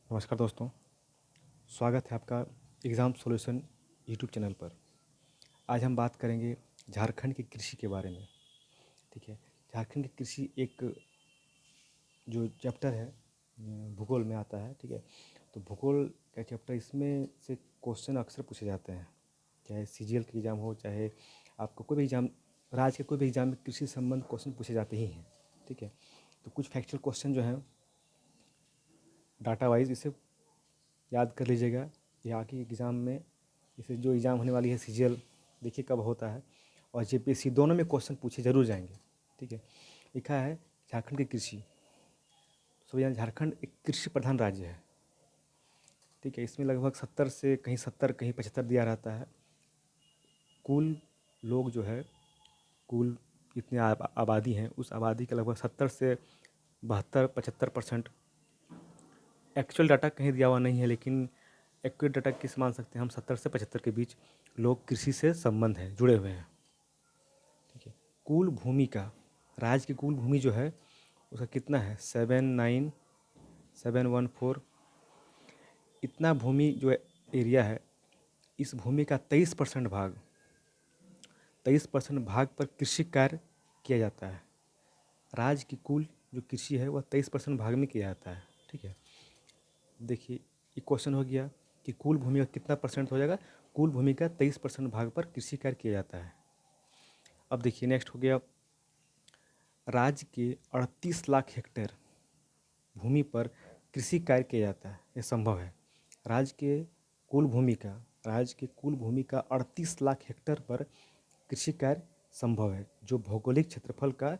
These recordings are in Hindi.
नमस्कार दोस्तों, स्वागत है आपका एग्ज़ाम सॉल्यूशन यूट्यूब चैनल पर। आज हम बात करेंगे झारखंड की कृषि के बारे में। ठीक है, झारखंड की कृषि एक जो चैप्टर है भूगोल में आता है। ठीक है, तो भूगोल का चैप्टर, इसमें से क्वेश्चन अक्सर पूछे जाते हैं, चाहे सीजीएल के एग्ज़ाम हो, चाहे आपको कोई भी एग्ज़ाम, राज्य के कोई भी एग्ज़ाम में कृषि संबंध क्वेश्चन पूछे जाते ही हैं। ठीक है, तो कुछ फैक्चुअल क्वेश्चन जो हैं डाटा वाइज इसे याद कर लीजिएगा। ये आगे एग्ज़ाम में, इसे जो एग्ज़ाम होने वाली है सीजीएल, देखिए कब होता है, और जेपीएससी, दोनों में क्वेश्चन पूछे जरूर जाएंगे। ठीक है, लिखा है झारखंड की कृषि। सो यहाँ झारखंड एक कृषि प्रधान राज्य है। ठीक है, इसमें लगभग 70 से कहीं 70 कहीं 75 दिया रहता है। कुल लोग जो है, कुल जितनी आबादी हैं, उस आबादी का लगभग 70 से 72-75%। एक्चुअल डाटा कहीं दिया हुआ नहीं है, लेकिन एक्यूरेट डाटा किस मान सकते हैं हम, 70 से 75 के बीच लोग कृषि से संबंध हैं, जुड़े हुए हैं। ठीक है, कुल भूमि का, राज्य की कुल भूमि जो है उसका कितना है, 79714। इतना भूमि जो एरिया है, इस भूमि का 23% भाग, 23% भाग पर कृषि कार्य किया जाता है। राज्य की कुल जो कृषि है वह 23% भाग में किया जाता है। ठीक है, देखिए ये क्वेश्चन हो गया कि कुल भूमि का कितना परसेंट हो जाएगा। कुल भूमि का 23% भाग पर कृषि कार्य किया जाता है। अब देखिए नेक्स्ट हो गया, राज्य के 38 लाख हेक्टेयर भूमि पर कृषि कार्य किया जाता है, यह संभव है। राज्य के कुल भूमि का, राज्य के कुल भूमि का 38 लाख हेक्टेयर पर कृषि कार्य संभव है, जो भौगोलिक क्षेत्रफल का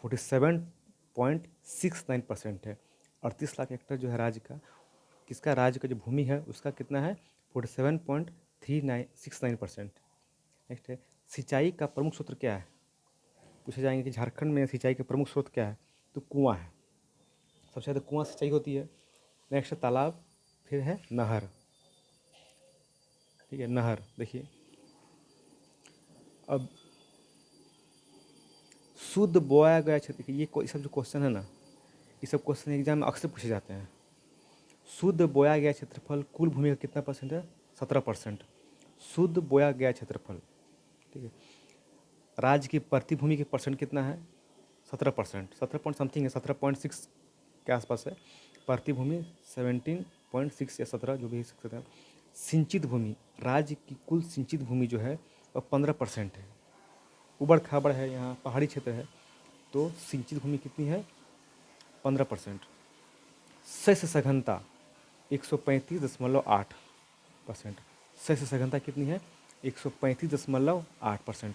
47.69% है। 38 लाख हेक्टेयर जो है राज्य का, किसका, राज्य का जो भूमि है उसका कितना है, 47.3969%। नेक्स्ट है, सिंचाई का प्रमुख स्रोत क्या है। पूछे जाएंगे कि झारखंड में सिंचाई का प्रमुख स्रोत क्या है, तो कुआं है। सबसे ज़्यादा कुआं सिंचाई होती है। नेक्स्ट है तालाब, फिर है नहर। ठीक है, नहर देखिए, अब शुद्ध बोया गया क्षेत्र, ये सब जो क्वेश्चन है ना, ये सब क्वेश्चन एग्जाम में अक्सर पूछे जाते हैं। शुद्ध बोया गया क्षेत्रफल कुल भूमि का कितना परसेंट है, 17%। शुद्ध बोया गया क्षेत्रफल। ठीक है, राज्य की प्रति भूमि की परसेंट कितना है, 17%, 17 पॉइंट समथिंग है, 17.6 के आसपास है। प्रति भूमि 17.6 या 17 जो भी हो सकता है। सिंचित भूमि, राज्य की कुल सिंचित भूमि जो है वह 15% है। उबड़ खाबड़ है, यहाँ पहाड़ी क्षेत्र है, तो सिंचित भूमि कितनी है, 15%। शस्य सघनता 135.8%। शस्य सघनता कितनी है, 135.8%।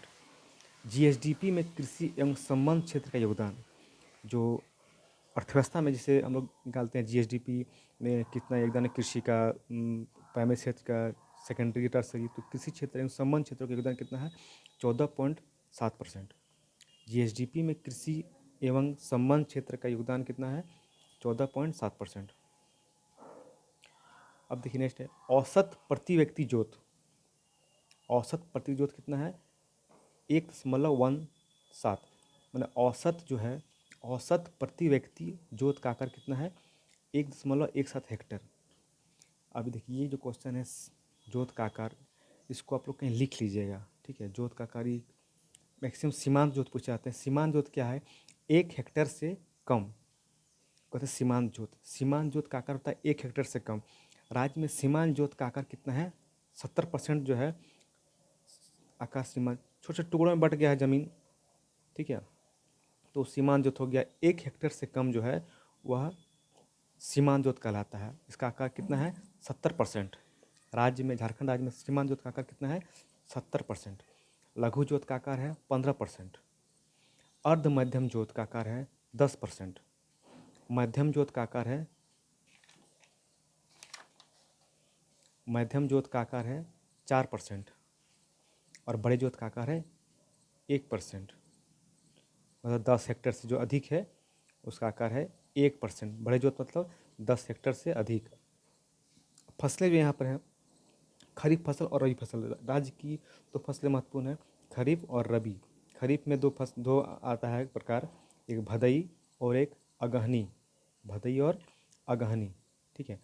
जीएसडीपी में कृषि एवं संबंध क्षेत्र का योगदान, जो अर्थव्यवस्था में जिसे हम लोग निकालते हैं, जीएसडीपी में कितना योगदान है कृषि का, प्राइमरी क्षेत्र का, सेकेंडरी, टर्सरी, तो कृषि क्षेत्र एवं संबंध क्षेत्रों का योगदान कितना है, 14.7%। जीएसडीपी में कृषि एवं संबंध क्षेत्र का योगदान कितना है, 14.7%। अब देखिए नेक्स्ट है, औसत प्रति व्यक्ति जोत। औसत प्रति जोत कितना है, 1.17। मतलब औसत जो है, औसत प्रति व्यक्ति जोत का आकार कितना है, 1.17 हेक्टेयर। अभी देखिए ये जो क्वेश्चन है जोत का आकार, इसको आप लोग कहीं लिख लीजिएगा। ठीक है, जोत का आकार, ये मैक्सिमम सीमांत जोत पूछे जाते हैं। सीमांत जोत क्या है, 1 हेक्टेयर से कम कहते हैं सीमांत जोत। सीमांत जोत का आकार होता है 1 हेक्टेयर से कम। राज्य में सीमांत जोत का आकार कितना है, 70% जो है आकार सीमांत, छोटे छोटे टुकड़ों में बट गया है ज़मीन। ठीक है, तो सीमांत जोत हो गया, 1 हेक्टेयर से कम जो है वह सीमांत जोत कहलाता है। इसका आकार कितना है, 70%। राज्य में, झारखंड राज्य में सीमांत जोत का आकार कितना है, 70%। लघु जोत का आकार है 15%। अर्ध मध्यम जोत का आकार है 10%। मध्यम जोत का आकार है, मध्यम जोत का आकार है 4%। और बड़े जोत का आकार है 1%। मतलब 10 हेक्टेयर से जो अधिक है उसका आकार है 1%। बड़े जोत मतलब 10 हेक्टेयर से अधिक। फसलें जो यहाँ पर हैं, खरीफ फसल और रबी फसल। राज्य की तो फसलें महत्वपूर्ण है, खरीफ और रबी। खरीफ में दो आता है प्रकार, एक भदई और एक अगहनी। भदई और अगहनी। ठीक है,